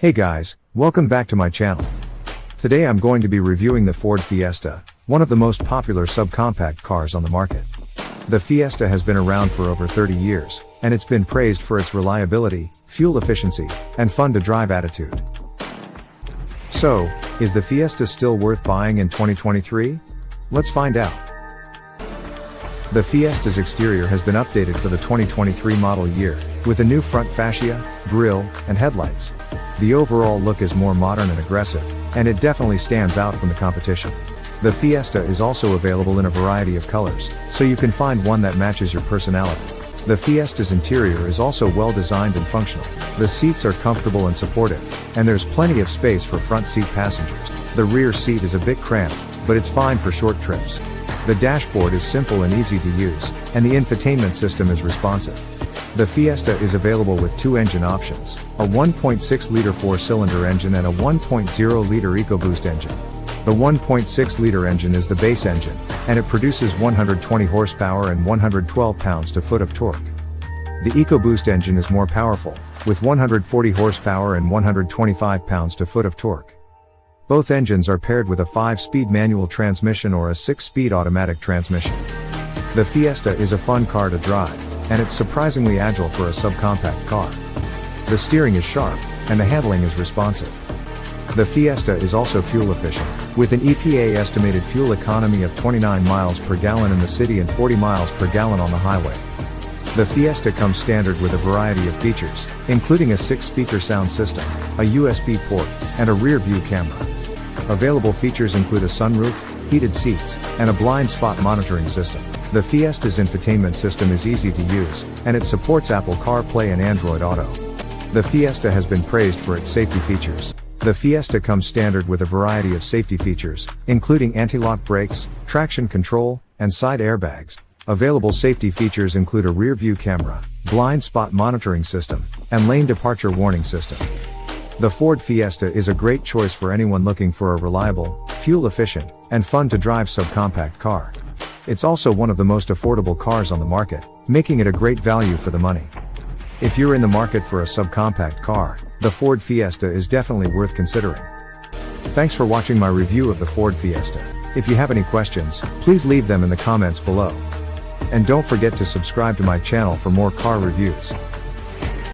Hey guys, welcome back to my channel. Today I'm going to be reviewing the Ford Fiesta, one of the most popular subcompact cars on the market. The Fiesta has been around for over 30 years, and it's been praised for its reliability, fuel efficiency, and fun-to-drive attitude. So, is the Fiesta still worth buying in 2023? Let's find out. The Fiesta's exterior has been updated for the 2023 model year, with a new front fascia, grille, and headlights. The overall look is more modern and aggressive, and it definitely stands out from the competition. The Fiesta is also available in a variety of colors, so you can find one that matches your personality. The Fiesta's interior is also well designed and functional. The seats are comfortable and supportive, and there's plenty of space for front seat passengers. The rear seat is a bit cramped, but it's fine for short trips. The dashboard is simple and easy to use, and the infotainment system is responsive. The Fiesta is available with two engine options, a 1.6-liter 4-cylinder engine and a 1.0-liter EcoBoost engine. The 1.6-liter engine is the base engine, and it produces 120 horsepower and 112 pounds-to-foot of torque. The EcoBoost engine is more powerful, with 140 horsepower and 125 pounds-to-foot of torque. Both engines are paired with a 5-speed manual transmission or a 6-speed automatic transmission. The Fiesta is a fun car to drive, and it's surprisingly agile for a subcompact car. The steering is sharp, and the handling is responsive. The Fiesta is also fuel efficient, with an EPA estimated fuel economy of 29 miles per gallon in the city and 40 miles per gallon on the highway. The Fiesta comes standard with a variety of features, including a 6-speaker sound system, a USB port, and a rear-view camera. Available features include a sunroof, heated seats, and a blind spot monitoring system. The Fiesta's infotainment system is easy to use, and it supports Apple CarPlay and Android Auto. The Fiesta has been praised for its safety features. The Fiesta comes standard with a variety of safety features, including anti-lock brakes, traction control, and side airbags. Available safety features include a rear-view camera, blind spot monitoring system, and lane departure warning system. The Ford Fiesta is a great choice for anyone looking for a reliable, fuel-efficient, and fun-to-drive subcompact car. It's also one of the most affordable cars on the market, making it a great value for the money. If you're in the market for a subcompact car, the Ford Fiesta is definitely worth considering. Thanks for watching my review of the Ford Fiesta. If you have any questions, please leave them in the comments below. And don't forget to subscribe to my channel for more car reviews.